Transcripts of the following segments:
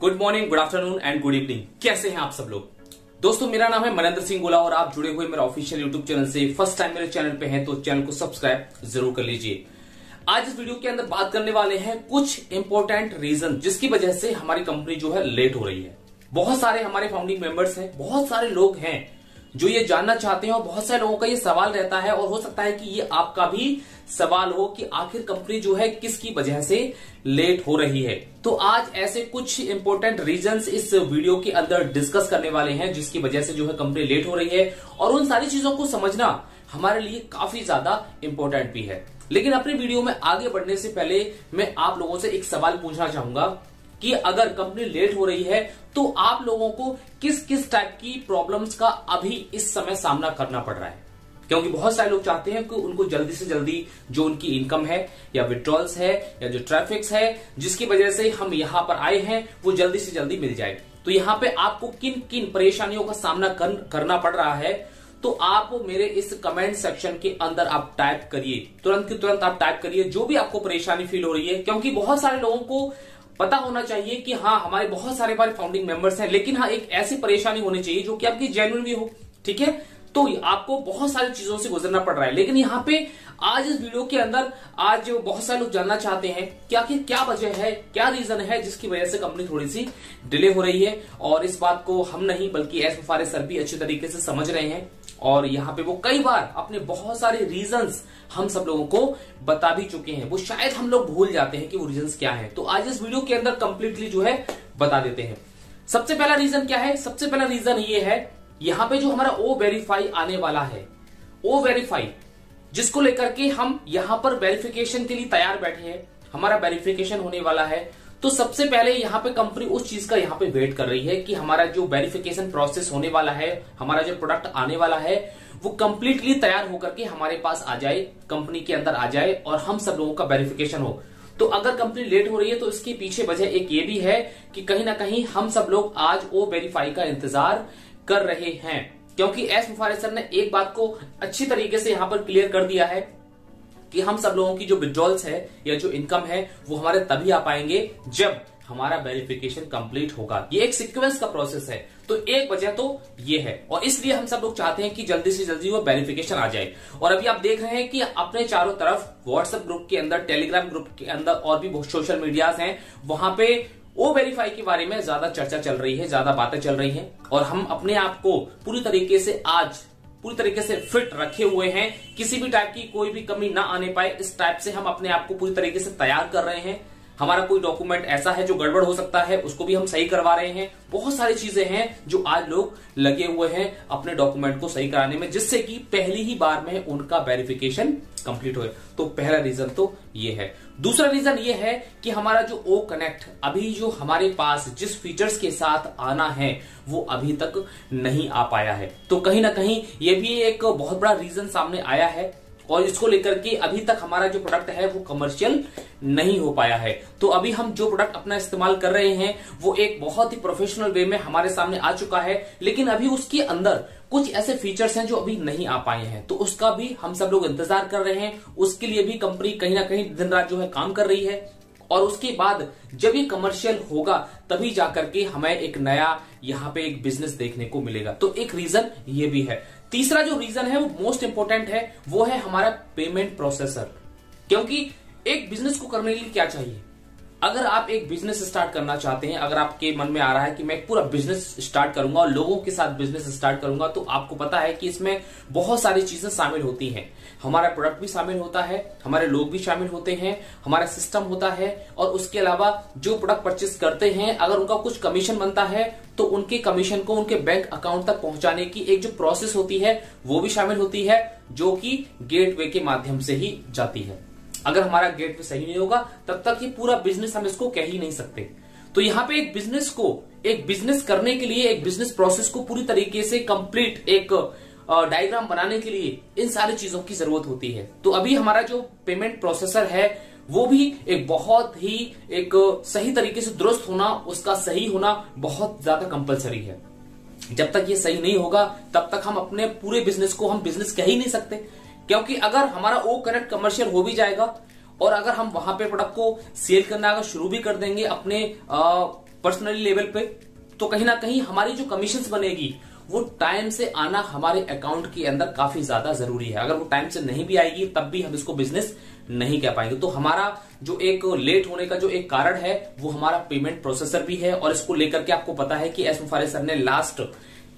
Good morning, good afternoon and good evening. कैसे हैं आप सब लोग? दोस्तों, मेरा नाम है मनेंद्र सिंह गोला और आप जुड़े हुए मेरे ऑफिशियल यूट्यूब चैनल से फर्स्ट टाइम मेरे चैनल पे हैं तो चैनल को सब्सक्राइब जरूर कर लीजिए। आज इस वीडियो के अंदर बात करने वाले हैं कुछ इंपॉर्टेंट रीजन जिसकी वजह से हमारी कंपनी जो है लेट हो रही है। बहुत सारे हमारे फाउंडिंग मेंबर्स हैं, बहुत सारे लोग हैं जो ये जानना चाहते हैं और बहुत सारे लोगों का ये सवाल रहता है और हो सकता है कि ये आपका भी सवाल हो कि आखिर कंपनी जो है किसकी वजह से लेट हो रही है। तो आज ऐसे कुछ इंपॉर्टेंट रीजंस इस वीडियो के अंदर डिस्कस करने वाले हैं जिसकी वजह से जो है कंपनी लेट हो रही है और उन सारी चीजों को समझना हमारे लिए काफी ज्यादा इंपॉर्टेंट भी है। लेकिन अपनी वीडियो में आगे बढ़ने से पहले मैं आप लोगों से एक सवाल पूछना चाहूंगा कि अगर कंपनी लेट हो रही है तो आप लोगों को किस किस टाइप की प्रॉब्लम्स का अभी इस समय सामना करना पड़ रहा है। क्योंकि बहुत सारे लोग चाहते हैं कि उनको जल्दी से जल्दी जो उनकी इनकम है या विड्रॉल्स है या जो ट्रैफिक्स है जिसकी वजह से हम यहां पर आए हैं वो जल्दी से जल्दी मिल जाए। तो यहां पे आपको किन किन परेशानियों का सामना करना पड़ रहा है तो आप मेरे इस कमेंट सेक्शन के अंदर आप टाइप करिए, तुरंत की तुरंत आप टाइप करिए जो भी आपको परेशानी फील हो रही है। क्योंकि बहुत सारे लोगों को पता होना चाहिए कि हाँ हमारे बहुत सारे फाउंडिंग मेंबर्स हैं, लेकिन हाँ एक ऐसी परेशानी होनी चाहिए जो कि आपकी जेन्युइन भी हो। ठीक है, तो आपको बहुत सारी चीजों से गुजरना पड़ रहा है। लेकिन यहाँ पे आज इस वीडियो के अंदर आज बहुत सारे लोग जानना चाहते हैं कि आखिर क्या वजह है, क्या रीजन है जिसकी वजह से कंपनी थोड़ी सी डिले हो रही है। और इस बात को हम नहीं बल्कि एस मुफारे सर भी अच्छे तरीके से समझ रहे हैं और यहाँ पे वो कई बार अपने बहुत सारे रीजंस हम सब लोगों को बता भी चुके हैं। वो शायद हम लोग भूल जाते हैं कि वो रीजंस क्या है। तो आज इस वीडियो के अंदर कंप्लीटली जो है बता देते हैं। सबसे पहला रीजन क्या है? सबसे पहला रीजन ये है यहां पे जो हमारा ओ वेरीफाई आने वाला है, ओ वेरीफाई जिसको लेकर के हम यहां पर वेरिफिकेशन के लिए तैयार बैठे हैं, हमारा वेरिफिकेशन होने वाला है। तो सबसे पहले यहां पे कंपनी उस चीज का यहां पे वेट कर रही है कि हमारा जो वेरिफिकेशन प्रोसेस होने वाला है, हमारा जो प्रोडक्ट आने वाला है वो कंप्लीटली तैयार होकर के हमारे पास आ जाए, कंपनी के अंदर आ जाए और हम सब लोगों का वेरिफिकेशन हो। तो अगर कंपनी लेट हो रही है तो इसके पीछे वजह एक ये भी है कि कहीं ना कहीं हम सब लोग आज ओ वेरीफाई का इंतजार कर रहे हैं। क्योंकि एस मुफारे सर ने एक बात को अच्छी तरीके से यहां पर क्लियर कर दिया है कि हम सब लोगों की जो विड्रॉल्स है या जो इनकम है वो हमारे तभी आ पाएंगे जब हमारा वेरिफिकेशन कंप्लीट होगा। ये एक सीक्वेंस का प्रोसेस है। तो एक वजह तो ये है और इसलिए हम सब लोग चाहते हैं कि जल्दी से जल्दी वो वेरिफिकेशन आ जाए। और अभी आप देख रहे हैं कि अपने चारों तरफ व्हाट्सएप ग्रुप के अंदर, टेलीग्राम ग्रुप के अंदर और भी बहुत सोशल मीडियाज हैं, वहां पे ओ वेरीफाई के बारे में ज्यादा चर्चा चल रही है, ज्यादा बातें चल रही हैं और हम अपने आप को पूरी तरीके से फिट रखे हुए हैं। किसी भी टाइप की कोई भी कमी ना आने पाए इस टाइप से हम अपने आप को पूरी तरीके से तैयार कर रहे हैं। हमारा कोई डॉक्यूमेंट ऐसा है जो गड़बड़ हो सकता है उसको भी हम सही करवा रहे हैं। बहुत सारी चीजें हैं जो आज लोग लगे हुए हैं अपने डॉक्यूमेंट को सही कराने में जिससे कि पहली ही बार में उनका वेरिफिकेशन कंप्लीट हो। तो पहला रीजन तो ये है। दूसरा रीजन ये है कि हमारा जो ओ कनेक्ट अभी जो हमारे पास जिस फीचर्स के साथ आना है वो अभी तक नहीं आ पाया है। तो कहीं ना कहीं ये भी एक बहुत बड़ा रीजन सामने आया है और इसको लेकर के अभी तक हमारा जो प्रोडक्ट है वो कमर्शियल नहीं हो पाया है। तो अभी हम जो प्रोडक्ट अपना इस्तेमाल कर रहे हैं वो एक बहुत ही प्रोफेशनल वे में हमारे सामने आ चुका है, लेकिन अभी उसके अंदर कुछ ऐसे फीचर्स हैं जो अभी नहीं आ पाए हैं। तो उसका भी हम सब लोग इंतजार कर रहे हैं। उसके लिए भी कंपनी कहीं ना कहीं दिन रात जो है काम कर रही है और उसके बाद जब ये कमर्शियल होगा तभी जाकर के हमें एक नया यहाँ पे एक बिजनेस देखने को मिलेगा। तो एक रीजन ये भी है। तीसरा जो रीजन है वो मोस्ट इंपोर्टेंट है, वो है हमारा पेमेंट प्रोसेसर। क्योंकि एक बिजनेस को करने के लिए क्या चाहिए? अगर आप एक बिजनेस स्टार्ट करना चाहते हैं, अगर आपके मन में आ रहा है कि मैं एक पूरा बिजनेस स्टार्ट करूंगा और लोगों के साथ बिजनेस स्टार्ट करूंगा, तो आपको पता है कि इसमें बहुत सारी चीजें शामिल होती हैं। हमारा प्रोडक्ट भी शामिल होता है, हमारे लोग भी शामिल होते हैं, हमारा सिस्टम होता है और उसके अलावा जो प्रोडक्ट परचेस करते हैं अगर उनका कुछ कमीशन बनता है तो उनके कमीशन को उनके बैंक अकाउंट तक पहुंचाने की एक जो प्रोसेस होती है वो भी शामिल होती है जो कि गेटवे के माध्यम से ही जाती है। अगर हमारा गेटवे सही नहीं होगा तब तक ये पूरा बिजनेस हम इसको कह ही नहीं सकते। तो यहाँ पे एक बिजनेस करने के लिए एक बिजनेस प्रोसेस को पूरी तरीके से कंप्लीट एक डायग्राम बनाने के लिए इन सारी चीजों की जरूरत होती है। तो अभी हमारा जो पेमेंट प्रोसेसर है वो भी एक बहुत ही एक सही तरीके से दुरुस्त होना, उसका सही होना बहुत ज्यादा कंपलसरी है। जब तक ये सही नहीं होगा तब तक हम अपने पूरे बिजनेस को हम बिजनेस कह ही नहीं सकते। क्योंकि अगर हमारा ओ कनेक्ट कमर्शियल हो भी जाएगा और अगर हम वहां पे प्रोडक्ट को सेल करना अगर शुरू भी कर देंगे अपने पर्सनली लेवल पे, तो कहीं ना कहीं हमारी जो कमीशंस बनेगी वो टाइम से आना हमारे अकाउंट के अंदर काफी ज्यादा जरूरी है। अगर वो टाइम से नहीं भी आएगी तब भी हम इसको बिजनेस नहीं कह पाएंगे। तो हमारा जो एक लेट होने का जो एक कारण है वो हमारा पेमेंट प्रोसेसर भी है, और इसको लेकर के आपको पता है कि एस मुफारिस सर ने लास्ट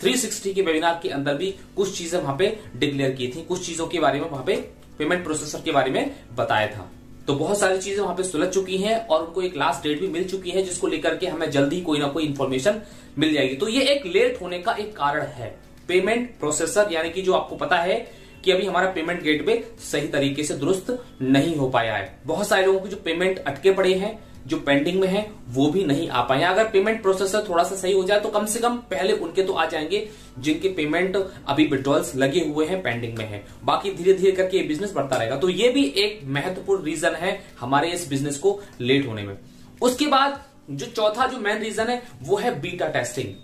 360 के वेबिनार के अंदर भी कुछ चीजें वहां पे डिक्लेयर की थी, कुछ चीजों के बारे में वहां पे पेमेंट प्रोसेसर के बारे में बताया था। तो बहुत सारी चीजें वहां पे सुलझ चुकी हैं और उनको एक लास्ट डेट भी मिल चुकी है, जिसको लेकर के हमें जल्दी कोई ना कोई इंफॉर्मेशन मिल जाएगी। तो ये एक लेट होने का एक कारण है पेमेंट प्रोसेसर, यानी कि जो आपको पता है कि अभी हमारा पेमेंट गेटवे सही तरीके से दुरुस्त नहीं हो पाया है। बहुत सारे लोगों के जो पेमेंट अटके पड़े हैं, जो पेंडिंग में है, वो भी नहीं आ पाए। अगर पेमेंट प्रोसेसर थोड़ा सा सही हो जाए तो कम से कम पहले उनके तो आ जाएंगे जिनके पेमेंट अभी विड्रॉल्स लगे हुए हैं, पेंडिंग में है। बाकी धीरे धीरे करके ये बिजनेस बढ़ता रहेगा। तो ये भी एक महत्वपूर्ण रीजन है हमारे इस बिजनेस को लेट होने में। उसके बाद जो चौथा जो मेन रीजन है वो है बीटा टेस्टिंग।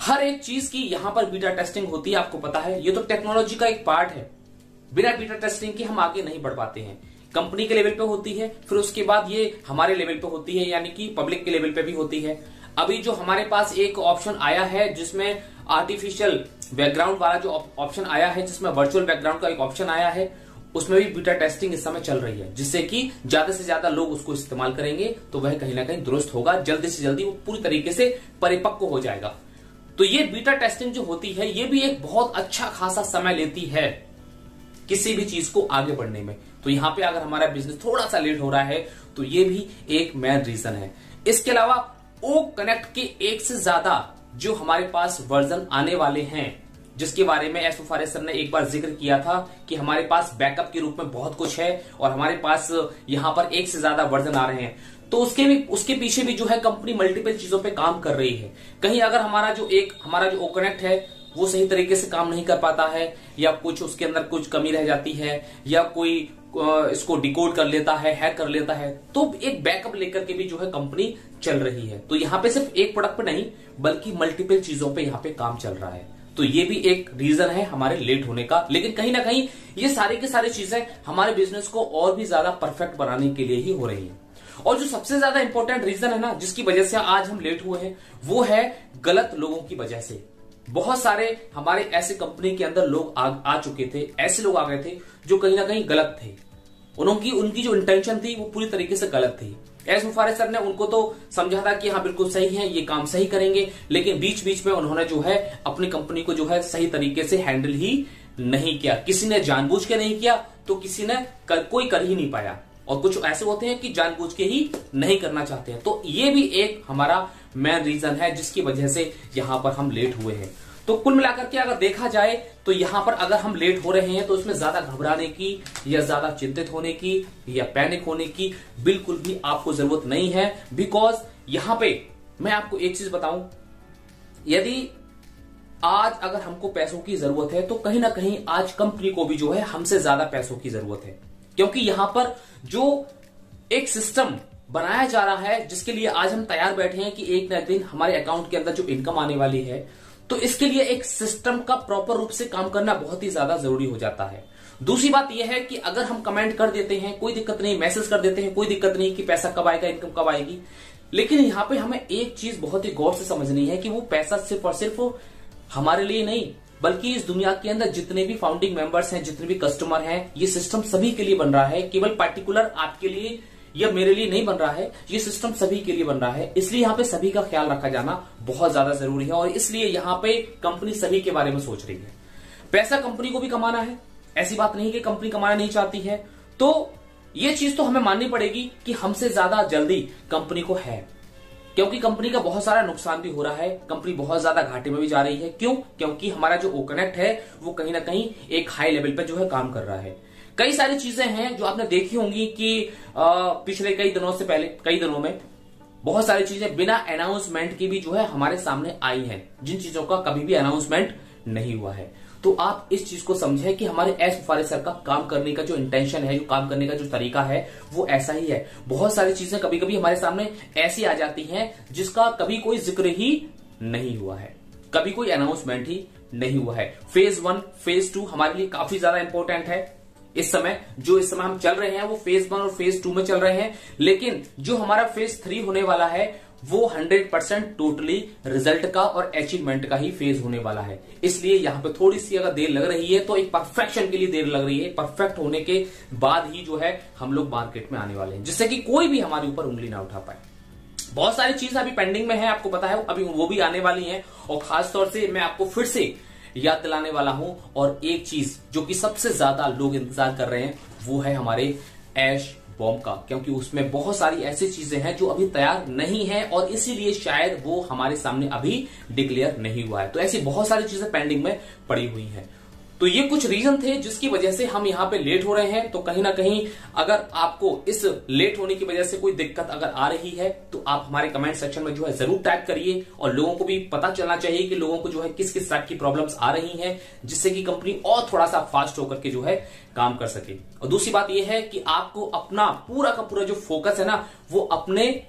हर एक चीज की यहां पर बीटा टेस्टिंग होती है, आपको पता है। ये तो टेक्नोलॉजी का एक पार्ट है। बिना बीटा टेस्टिंग के हम आगे नहीं बढ़ पाते हैं। कंपनी के लेवल पे होती है, फिर उसके बाद ये हमारे लेवल पे होती है, यानी कि पब्लिक के लेवल पे भी होती है। अभी जो हमारे पास एक ऑप्शन आया है जिसमें आर्टिफिशियल बैकग्राउंड वाला जो ऑप्शन आया है, जिसमें वर्चुअल बैकग्राउंड का एक ऑप्शन आया है, उसमें भी बीटा टेस्टिंग इस समय चल रही है, जिससे कि ज्यादा से ज्यादा लोग उसको इस्तेमाल करेंगे तो वह कहीं ना कहीं दुरुस्त होगा, जल्दी से जल्दी वो पूरी तरीके से परिपक्व हो जाएगा। तो ये बीटा टेस्टिंग जो होती है ये भी एक बहुत अच्छा खासा समय लेती है किसी भी चीज को आगे बढ़ने में। तो यहां पे अगर हमारा बिजनेस थोड़ा सा लेट हो रहा है तो ये भी एक मेन रीजन है। इसके अलावा ओ कनेक्ट के एक से ज्यादा जो हमारे पास वर्जन आने वाले हैं, जिसके बारे में एस मुफारिस सर ने एक बार जिक्र किया था कि हमारे पास बैकअप के रूप में बहुत कुछ है और हमारे पास यहां पर एक से ज्यादा वर्जन आ रहे हैं। तो उसके पीछे भी जो है कंपनी मल्टीपल चीजों पे काम कर रही है। कहीं अगर हमारा जो ओ कनेक्ट है वो सही तरीके से काम नहीं कर पाता है, या कुछ उसके अंदर कुछ कमी रह जाती है, या कोई इसको डिकोड कर लेता है, हैक कर लेता है, तो एक बैकअप लेकर के भी जो है कंपनी चल रही है। तो यहाँ पे सिर्फ एक प्रोडक्ट पे नहीं बल्कि मल्टीपल चीजों पे यहाँ पे काम चल रहा है। तो ये भी एक रीजन है हमारे लेट होने का। लेकिन कहीं ना कहीं ये सारी की सारी चीजें हमारे बिजनेस को और भी ज्यादा परफेक्ट बनाने के लिए ही हो रही है। और जो सबसे ज्यादा इंपॉर्टेंट रीजन है ना, जिसकी वजह से आज हम लेट हुए हैं, वो है गलत लोगों की वजह से। बहुत सारे हमारे ऐसे कंपनी के अंदर लोग आ चुके थे, ऐसे लोग आ गए थे जो कहीं ना कहीं गलत थे। उनकी जो इंटेंशन थी वो पूरी तरीके से गलत थी। एस मुफारिस सर ने उनको तो समझा था कि हाँ बिल्कुल सही है, ये काम सही करेंगे, लेकिन बीच बीच में उन्होंने जो है अपनी कंपनी को जो है सही तरीके से हैंडल ही नहीं किया। किसी ने जानबूझ के नहीं किया तो किसी ने कोई कर ही नहीं पाया, और कुछ ऐसे होते हैं कि जानबूझ के ही नहीं करना चाहते हैं। तो ये भी एक हमारा मेन रीजन है जिसकी वजह से यहां पर हम लेट हुए हैं। तो कुल मिलाकर के अगर देखा जाए तो यहां पर अगर हम लेट हो रहे हैं तो इसमें ज्यादा घबराने की या ज्यादा चिंतित होने की या पैनिक होने की बिल्कुल भी आपको जरूरत नहीं है। बिकॉज यहां पे मैं आपको एक चीज बताऊं, यदि आज अगर हमको पैसों की जरूरत है तो कहीं ना कहीं आज कंपनी को भी जो है हमसे ज्यादा पैसों की जरूरत है, क्योंकि यहां पर जो एक सिस्टम बनाया जा रहा है जिसके लिए आज हम तैयार बैठे हैं कि एक न एक दिन हमारे अकाउंट के अंदर जो इनकम आने वाली है, तो इसके लिए एक सिस्टम का प्रॉपर रूप से काम करना बहुत ही ज्यादा जरूरी हो जाता है। दूसरी बात यह है कि अगर हम कमेंट कर देते हैं कोई दिक्कत नहीं, मैसेज कर देते हैं कोई दिक्कत नहीं कि पैसा कब आएगा, इनकम कब आएगी, लेकिन यहां पे हमें एक चीज बहुत ही गौर से समझनी है कि वो पैसा सिर्फ और सिर्फ हमारे लिए नहीं बल्कि इस दुनिया के अंदर जितने भी फाउंडिंग मेंबर्स हैं, जितने भी कस्टमर हैं, ये सिस्टम सभी के लिए बन रहा है। केवल पार्टिकुलर आपके लिए या मेरे लिए नहीं बन रहा है, ये सिस्टम सभी के लिए बन रहा है। इसलिए यहाँ पे सभी का ख्याल रखा जाना बहुत ज्यादा जरूरी है, और इसलिए यहाँ पे कंपनी सभी के बारे में सोच रही है। पैसा कंपनी को भी कमाना है, ऐसी बात नहीं कि कंपनी कमाना नहीं चाहती है। तो ये चीज तो हमें माननी पड़ेगी कि हमसे ज्यादा जल्दी कंपनी को है, क्योंकि कंपनी का बहुत सारा नुकसान भी हो रहा है, कंपनी बहुत ज्यादा घाटे में भी जा रही है। क्यों? क्योंकि हमारा जो ओ कनेक्ट है वो कहीं ना कहीं एक हाई लेवल पे जो है काम कर रहा है। कई सारी चीजें हैं जो आपने देखी होंगी कि पिछले कई दिनों में बहुत सारी चीजें बिना अनाउंसमेंट की भी जो है हमारे सामने आई हैं, जिन चीजों का कभी भी अनाउंसमेंट नहीं हुआ है। तो आप इस चीज को समझें कि हमारे एस मुफारिस सर का काम करने का जो इंटेंशन है, जो काम करने का जो तरीका है वो ऐसा ही है। बहुत सारी चीजें कभी कभी हमारे सामने ऐसी आ जाती हैं जिसका कभी कोई जिक्र ही नहीं हुआ है, कभी कोई अनाउंसमेंट ही नहीं हुआ है। फेज 1 फेज 2 हमारे लिए काफी ज्यादा इंपॉर्टेंट है। इस समय हम चल रहे हैं वो फेज 1 और फेज 2 में चल रहे हैं, लेकिन जो हमारा फेज 3 होने वाला है वो 100% टोटली रिजल्ट का और अचीवमेंट का ही फेज होने वाला है। इसलिए यहां पे थोड़ी सी अगर देर लग रही है तो एक परफेक्शन के लिए देर लग रही है। परफेक्ट होने के बाद ही जो है हम लोग मार्केट में आने वाले हैं, जिससे कि कोई भी हमारे ऊपर उंगली ना उठा पाए। बहुत सारी चीजें अभी पेंडिंग में है, आपको पता है, अभी वो भी आने वाली हैं। और खास तौर से मैं आपको फिर से याद दिलाने वाला हूं, और एक चीज जो कि सबसे ज्यादा लोग इंतजार कर रहे हैं वो है हमारे ऐश बॉम्ब का, क्योंकि उसमें बहुत सारी ऐसी चीजें हैं जो अभी तैयार नहीं है और इसीलिए शायद वो हमारे सामने अभी डिक्लेयर नहीं हुआ है। तो ऐसी बहुत सारी चीजें पेंडिंग में पड़ी हुई हैं। तो ये कुछ रीजन थे जिसकी वजह से हम यहां पे लेट हो रहे हैं। तो कहीं ना कहीं अगर आपको इस लेट होने की वजह से कोई दिक्कत अगर आ रही है तो आप हमारे कमेंट सेक्शन में जो है जरूर टाइप करिए, और लोगों को भी पता चलना चाहिए कि लोगों को जो है किस किस टाइप की प्रॉब्लम्स आ रही हैं, जिससे कि कंपनी और थोड़ा सा फास्ट होकर के जो है काम कर सके। और दूसरी बात यह है कि आपको अपना पूरा का पूरा जो फोकस है ना, वो अपने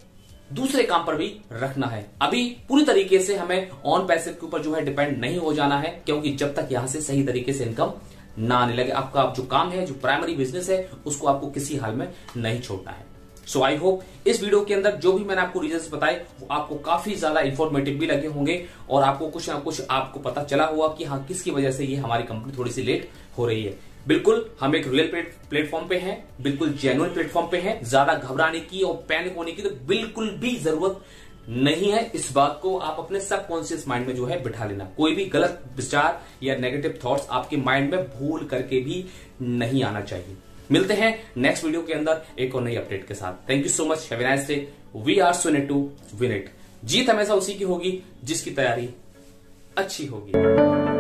दूसरे काम पर भी रखना है। अभी पूरी तरीके से हमें ऑन पैसिव के ऊपर जो है डिपेंड नहीं हो जाना है, क्योंकि जब तक यहां से सही तरीके से इनकम ना आने लगे, आपका जो काम है, जो प्राइमरी बिजनेस है, उसको आपको किसी हाल में नहीं छोड़ना है। सो आई होप इस वीडियो के अंदर जो भी मैंने आपको रीजंस बताए वो आपको काफी ज्यादा इंफॉर्मेटिव भी लगे होंगे, और आपको कुछ ना कुछ आपको पता चला होगा कि हाँ, किसकी वजह से ये हमारी कंपनी थोड़ी सी लेट हो रही है। बिल्कुल हम एक रियल प्लेटफॉर्म पे हैं, बिल्कुल जेन्युइन प्लेटफॉर्म पे हैं। ज्यादा घबराने की और पैनिक होने की तो बिल्कुल भी जरूरत नहीं है। इस बात को आप अपने सबकॉन्शियस माइंड में जो है बिठा लेना। कोई भी गलत विचार या नेगेटिव थॉट्स आपके माइंड में भूल करके भी नहीं आना चाहिए। मिलते हैं नेक्स्ट वीडियो के अंदर एक और नई अपडेट के साथ। Thank you so much, have a nice day. We are so in it to win it. जीत हमेशा उसी की होगी जिसकी तैयारी अच्छी होगी।